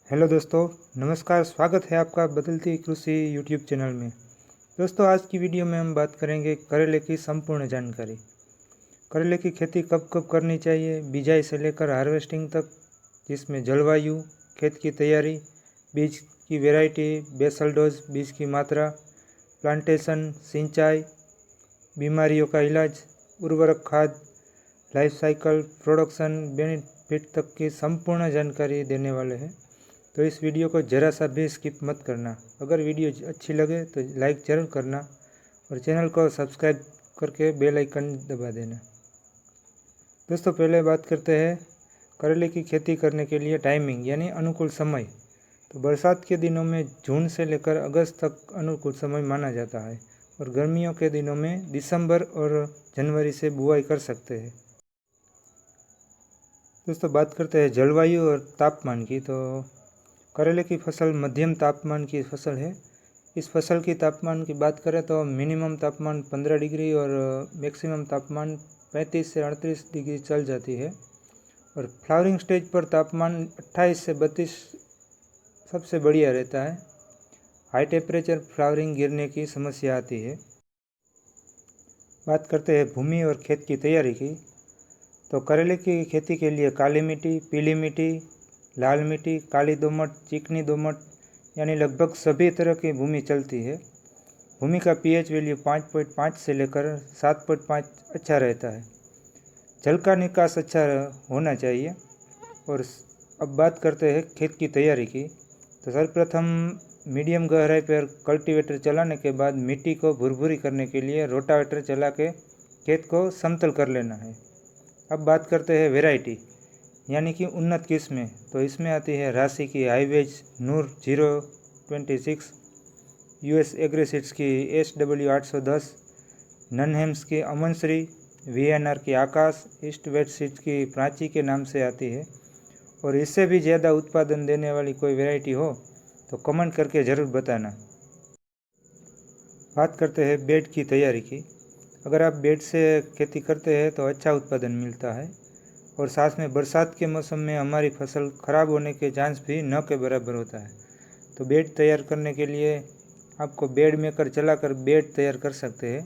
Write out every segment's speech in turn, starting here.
Hello दोस्तों, नमस्कार। स्वागत है आपका बदलती कृषि यूट्यूब चैनल में। दोस्तों, आज की वीडियो में हम बात करेंगे करेले की संपूर्ण जानकारी। करेले की खेती कब कब करनी चाहिए, बिजाई से लेकर हार्वेस्टिंग तक, जिसमें जलवायु, खेत की तैयारी, बीज की वैरायटी, बेसल डोज, बीज की मात्रा, प्लांटेशन, सिंचाई, बीमारियों का इलाज, उर्वरक, खाद, लाइफ साइकिल, प्रोडक्शन, बेनिफिट तक की संपूर्ण जानकारी देने वाले हैं। तो इस वीडियो को ज़रा सा भी स्किप मत करना। अगर वीडियो अच्छी लगे तो लाइक ज़रूर करना और चैनल को सब्सक्राइब करके बेल आइकन दबा देना। दोस्तों, पहले बात करते हैं करेले की खेती करने के लिए टाइमिंग यानी अनुकूल समय। तो बरसात के दिनों में जून से लेकर अगस्त तक अनुकूल समय माना जाता है और गर्मियों के दिनों में दिसंबर और जनवरी से बुआई कर सकते हैं। दोस्तों, बात करते हैं जलवायु और तापमान की। तो करेले की फसल मध्यम तापमान की फसल है। इस फसल की तापमान की बात करें तो मिनिमम तापमान 15 डिग्री और मैक्सिमम तापमान 35 से 38 डिग्री चल जाती है और फ्लावरिंग स्टेज पर तापमान 28 से 32 सबसे बढ़िया रहता है। हाई टेम्परेचर फ्लावरिंग गिरने की समस्या आती है। बात करते हैं भूमि और खेत की तैयारी की। तो करेले की खेती के लिए काली मिट्टी, पीली मिट्टी, लाल मिट्टी, काली दोमट, चिकनी दोमट यानी लगभग सभी तरह की भूमि चलती है। भूमि का पीएच वैल्यू 5.5 से लेकर 7.5 अच्छा रहता है। जल का निकास अच्छा होना चाहिए। और अब बात करते हैं खेत की तैयारी की। तो सर्वप्रथम मीडियम गहराई पर कल्टीवेटर चलाने के बाद मिट्टी को भुरभुरी करने के लिए रोटावेटर चला के खेत को समतल कर लेना है। अब बात करते हैं वैरायटी यानी कि उन्नत किस्में। तो इसमें आती है राशि की हाईवेज नूर 026, यूएस एग्रीसीड्स की SW810, ननहेम्स की अमनश्री, VNR की आकाश, ईस्ट वेस्ट सीड्स की प्राची के नाम से आती है। और इससे भी ज़्यादा उत्पादन देने वाली कोई वैरायटी हो तो कमेंट करके ज़रूर बताना। बात करते हैं बेड की तैयारी की। अगर आप बेड से खेती करते हैं तो अच्छा उत्पादन मिलता है और साथ में बरसात के मौसम में हमारी फसल खराब होने के चांस भी न के बराबर होता है। तो बेड तैयार करने के लिए आपको बेड मेकर चलाकर बेड तैयार कर सकते हैं।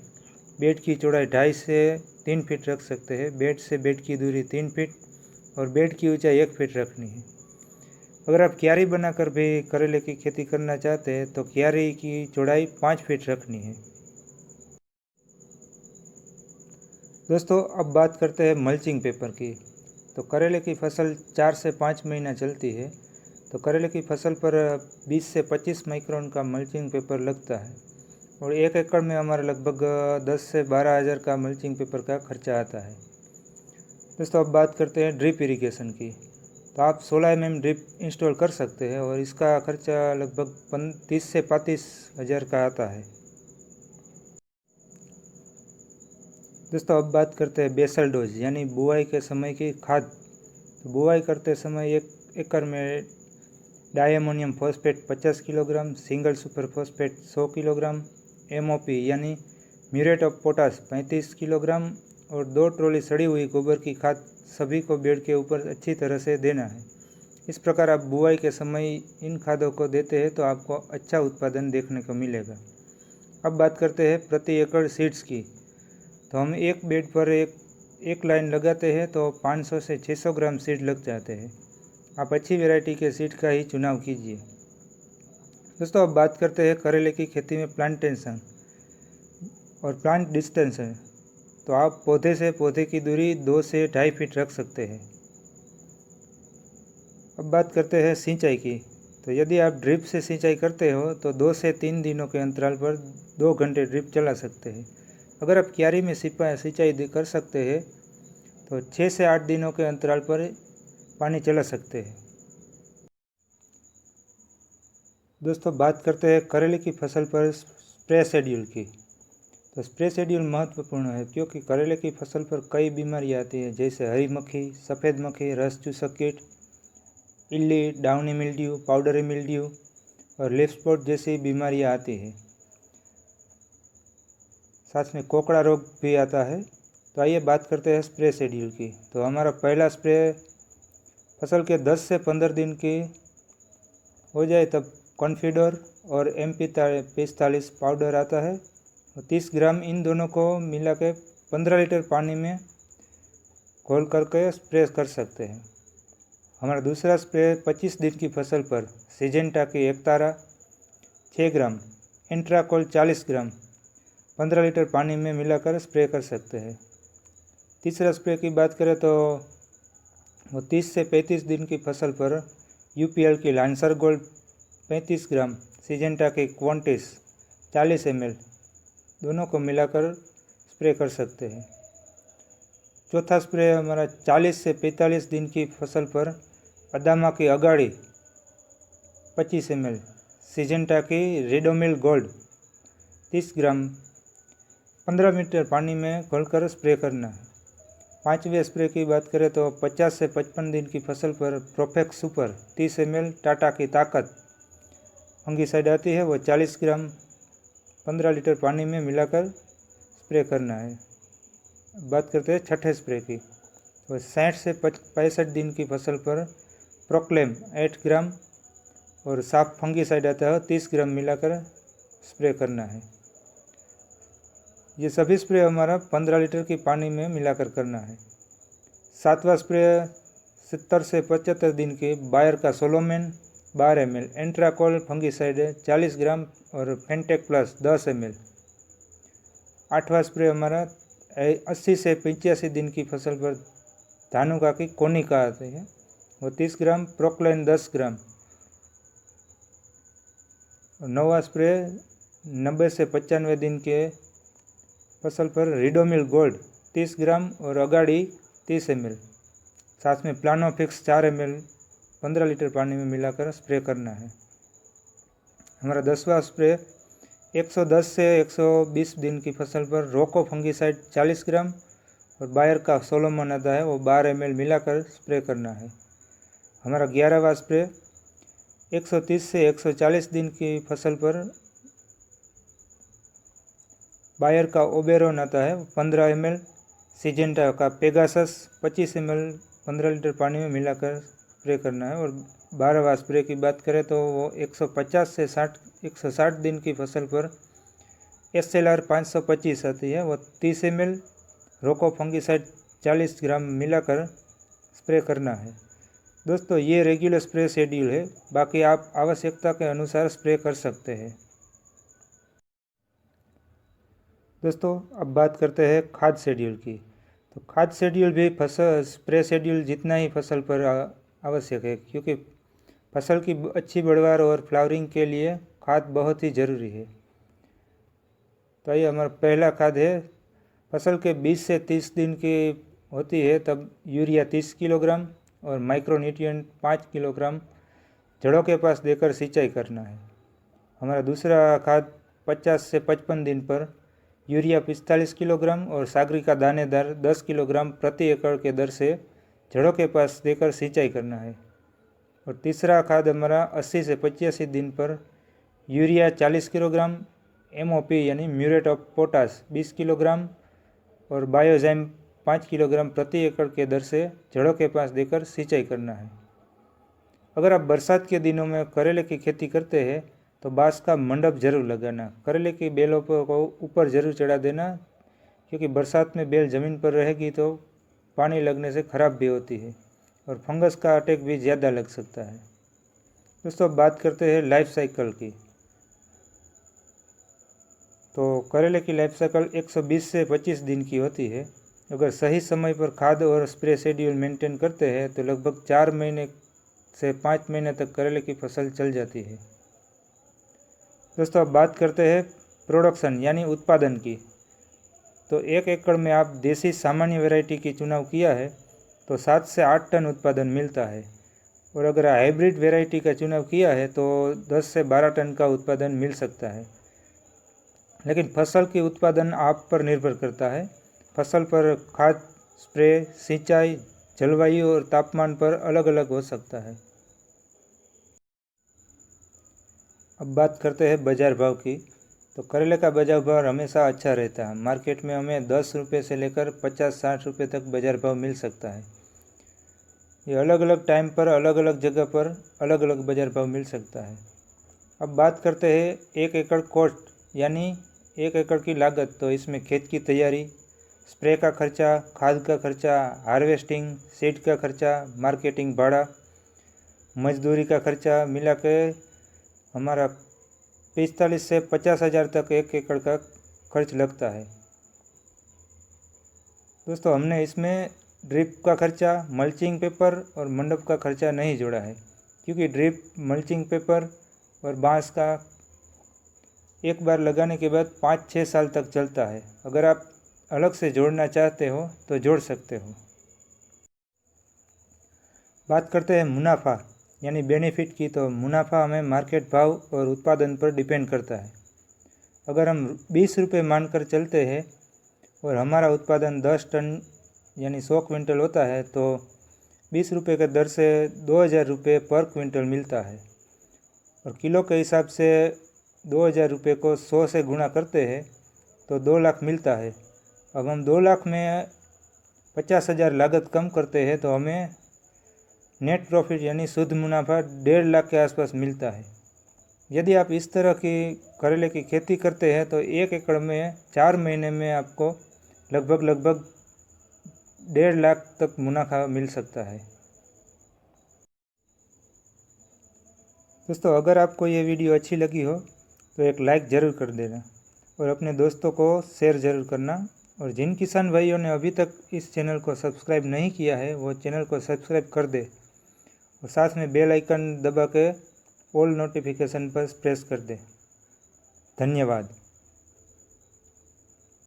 बेड की चौड़ाई 2.5 से 3 फीट रख सकते हैं। बेड से बेड की दूरी 3 फीट और बेड की ऊंचाई 1 फीट रखनी है। अगर आप क्यारी बनाकर भी करेले की खेती करना चाहते हैं तो क्यारी की चौड़ाई 5 फीट रखनी है। दोस्तों, अब बात करते हैं मल्चिंग पेपर की। तो करेले की फसल 4 से 5 महीना चलती है। तो करेले की फसल पर 20 से 25 माइक्रोन का मल्चिंग पेपर लगता है और 1 एकड़ में हमारा लगभग 10 से 12 हज़ार का मल्चिंग पेपर का खर्चा आता है। दोस्तों, अब बात करते हैं ड्रिप इरिगेशन की। तो आप 16 mm ड्रिप इंस्टॉल कर सकते हैं और इसका खर्चा लगभग 30 से 35 हज़ार का आता है। दोस्तों, अब बात करते हैं बेसल डोज यानी बुआई के समय की खाद। तो बुआई करते समय 1 एकड़ में diammonium phosphate 50 kilogram, single super phosphate 100 kilogram, MOP यानी म्यूरेट ऑफ पोटास 35 किलोग्राम और 2 ट्रॉली सड़ी हुई गोबर की खाद सभी को बेड के ऊपर अच्छी तरह से देना है। इस प्रकार आप बुआई के समय इन खादों को देते हैं तो आपको अच्छा उत्पादन देखने को मिलेगा। अब बात करते हैं प्रति एकड़ सीड्स की। तो हम एक बेड पर एक लाइन लगाते हैं तो 500 से 600 ग्राम सीड लग जाते हैं। आप अच्छी वैरायटी के सीड का ही चुनाव कीजिए। दोस्तों, अब बात करते हैं करेले की खेती में प्लांटेशन और प्लांट डिस्टेंस है। तो आप पौधे से पौधे की दूरी 2 से 2.5 फीट रख सकते हैं। अब बात करते हैं सिंचाई की। तो यदि आप ड्रिप से सिंचाई करते हो तो 2 से 3 दिनों के अंतराल पर 2 घंटे ड्रिप चला सकते हैं। अगर आप क्यारी में सिंचाई कर सकते हैं तो 6 से 8 दिनों के अंतराल पर पानी चला सकते हैं। दोस्तों, बात करते हैं करेले की फसल पर स्प्रे शेड्यूल की। तो स्प्रे शेड्यूल महत्वपूर्ण है क्योंकि करेले की फसल पर कई बीमारियां आती हैं जैसे हरी मक्खी, सफ़ेद मक्खी, रस चूसक कीट, इल्ली, डाउनी मिल्ड्यू, पाउडरी मिल्ड्यू और लीफ स्पॉट जैसी बीमारियां आती हैं। साथ में कोकड़ा रोग भी आता है। तो आइए बात करते हैं स्प्रे शेड्यूल की। तो हमारा पहला स्प्रे फसल के 10 से 15 दिन की हो जाए तब कॉन्फिडोर और MP45 पाउडर आता है, 30 ग्राम इन दोनों को मिला के 15 लीटर पानी में घोल करके स्प्रे कर सकते हैं। हमारा दूसरा स्प्रे 25 दिन की फसल पर सिजेंटा की एकतारा 6 ग्राम, एंट्राकोल 40 ग्राम 15 लीटर पानी में मिलाकर स्प्रे कर सकते हैं। तीसरा स्प्रे की बात करें तो वो 30 से 35 दिन की फसल पर UPL की लांसर गोल्ड 35 ग्राम, सिजेंटा की क्वांटिस 40 ml दोनों को मिलाकर स्प्रे कर सकते हैं। चौथा स्प्रे हमारा 40 से 45 दिन की फसल पर अदामा की अगाड़ी 25 ml, सिजेंटा की रेडोमिल गोल्ड 30 ग्राम 15 लीटर पानी में घोलकर स्प्रे करना है। पांचवें स्प्रे की बात करें तो 50 से 55 दिन की फसल पर प्रोफेक्स सुपर 30 ml, टाटा की ताकत फंगीसाइड आती है, वो 40 ग्राम 15 लीटर पानी में मिलाकर स्प्रे करना है। बात करते हैं छठे स्प्रे की, तो 60 से 65 दिन की फसल पर प्रोक्लेम 8 ग्राम और साफ फंगीसाइड आता है 30 ग्राम मिलाकर स्प्रे करना है। ये सभी स्प्रे हमारा 15 लीटर की पानी में मिलाकर करना है। सातवां स्प्रे 70 से 75 दिन के बायर का सोलोमेन 12 ml, एंट्राकोल फंगीसाइड 40 ग्राम और फेंटेक प्लस 10 ml। आठवां स्प्रे हमारा 80 से 85 दिन की फसल पर धानुका की कोनिका आती है, वो 30 ग्राम, प्रोक्लेन 10 ग्राम। नौवां स्प्रे 90 से 95 दिन के फसल पर रिडोमिल गोल्ड 30 ग्राम और अगाड़ी 30 ml, साथ में प्लानोफिक्स 4 ml 15 लीटर पानी में मिलाकर स्प्रे करना है। हमारा 10वां स्प्रे 110 से 120 दिन की फसल पर रोको फंगीसाइड 40 ग्राम और बायर का सोलोमन आता है, वो 12 ml मिलाकर स्प्रे करना है। हमारा 11वां स्प्रे 130 से 140 दिन की फसल पर बायर का ओबेरोन आता है, 15 ml, सिजेंटा का पेगासस 25 ml 15 लीटर पानी में मिलाकर स्प्रे करना है। और 12वां स्प्रे की बात करें तो वो 150 से 160 दिन की फसल पर SLR 525 आती है, वो 30 ml, रोको फंगीसाइड 40 ग्राम मिलाकर स्प्रे करना है। दोस्तों ये रेगुलर स्प्रे शेड्यूल है, बाकी आप आवश्यकता के अनुसार स्प्रे कर सकते हैं। दोस्तों अब बात करते हैं खाद शेड्यूल की। तो खाद शेड्यूल भी फसल स्प्रे शेड्यूल जितना ही फसल पर आवश्यक है, क्योंकि फसल की अच्छी बढ़वार और फ्लावरिंग के लिए खाद बहुत ही ज़रूरी है। तो ये हमारा पहला खाद है, फसल के 20 से 30 दिन की होती है तब यूरिया 30 किलोग्राम और माइक्रोन्यूट्रिएंट 5 किलोग्राम जड़ों के पास देकर सिंचाई करना है। हमारा दूसरा खाद 50 से 55 दिन पर यूरिया 45 किलोग्राम और सागरिका दानेदार 10 किलोग्राम प्रति एकड़ के दर से जड़ों के पास देकर सिंचाई करना है। और तीसरा खाद हमारा 80 से 85 दिन पर यूरिया 40 किलोग्राम, MOP यानी म्यूरेट ऑफ पोटास 20 किलोग्राम और बायोजाइम 5 किलोग्राम प्रति एकड़ के दर से जड़ों के पास देकर सिंचाई करना है। अगर आप बरसात के दिनों में करेले की खेती करते हैं तो बांस का मंडप जरूर लगाना, करेले की बेलों को ऊपर जरूर चढ़ा देना, क्योंकि बरसात में बेल ज़मीन पर रहेगी तो पानी लगने से ख़राब भी होती है और फंगस का अटैक भी ज़्यादा लग सकता है। दोस्तों बात करते हैं लाइफ साइकिल की। तो करेले की लाइफ साइकिल 120 से 25 दिन की होती है। अगर सही समय पर खाद और स्प्रे शेड्यूल मेंटेन करते हैं तो लगभग 4 महीने से 5 महीने तक करेले की फसल चल जाती है। दोस्तों अब बात करते हैं प्रोडक्शन यानी उत्पादन की। तो 1 एकड़ में आप देसी सामान्य वैरायटी की चुनाव किया है तो 7 से 8 टन उत्पादन मिलता है, और अगर हाइब्रिड वैरायटी का चुनाव किया है तो 10 से 12 टन का उत्पादन मिल सकता है। लेकिन फसल की उत्पादन आप पर निर्भर करता है। फसल पर खाद, स्प्रे, सिंचाई, जलवायु और तापमान पर अलग अलग हो सकता है। अब बात करते हैं बाज़ार भाव की। तो करेले का बाज़ार भाव हमेशा अच्छा रहता है। मार्केट में हमें 10 रुपये से लेकर 50-60 रुपये तक बाज़ार भाव मिल सकता है। ये अलग अलग टाइम पर अलग अलग जगह पर अलग अलग बाज़ार भाव मिल सकता है। अब बात करते हैं 1 एकड़ कॉस्ट यानी 1 एकड़ की लागत। तो इसमें खेत की तैयारी, स्प्रे का खर्चा, खाद का खर्चा, हार्वेस्टिंग, सीड का खर्चा, मार्केटिंग भाड़ा, मजदूरी का खर्चा मिला के हमारा 45 से 50 हज़ार तक 1 एकड़ का खर्च लगता है। दोस्तों, हमने इसमें ड्रिप का खर्चा, मल्चिंग पेपर और मंडप का खर्चा नहीं जोड़ा है, क्योंकि ड्रिप, मल्चिंग पेपर और बांस का एक बार लगाने के बाद 5-6 साल तक चलता है। अगर आप अलग से जोड़ना चाहते हो तो जोड़ सकते हो। बात करते हैं मुनाफा यानी बेनिफिट की। तो मुनाफा हमें मार्केट भाव और उत्पादन पर डिपेंड करता है। अगर हम 20 रुपये मानकर चलते हैं और हमारा उत्पादन 10 टन यानी 100 क्विंटल होता है, तो 20 रुपये के दर से 2000 रुपये पर क्विंटल मिलता है। और किलो के हिसाब से 2000 रुपये को 100 से गुणा करते हैं तो 2 लाख मिलता है। अब हम 2 लाख में 50,000 लागत कम करते हैं तो हमें नेट प्रॉफिट यानी शुद्ध मुनाफा 1.5 लाख के आसपास मिलता है। यदि आप इस तरह की करेले की खेती करते हैं तो 1 एकड़ में 4 महीने में आपको लगभग 1.5 लाख तक मुनाफा मिल सकता है। दोस्तों, अगर आपको ये वीडियो अच्छी लगी हो तो एक लाइक ज़रूर कर देना और अपने दोस्तों को शेयर ज़रूर करना। और जिन किसान भाइयों ने अभी तक इस चैनल को सब्सक्राइब नहीं किया है वो चैनल को सब्सक्राइब कर दे और साथ में बेल आइकन दबा के ऑल नोटिफिकेशन पर प्रेस कर दे। धन्यवाद।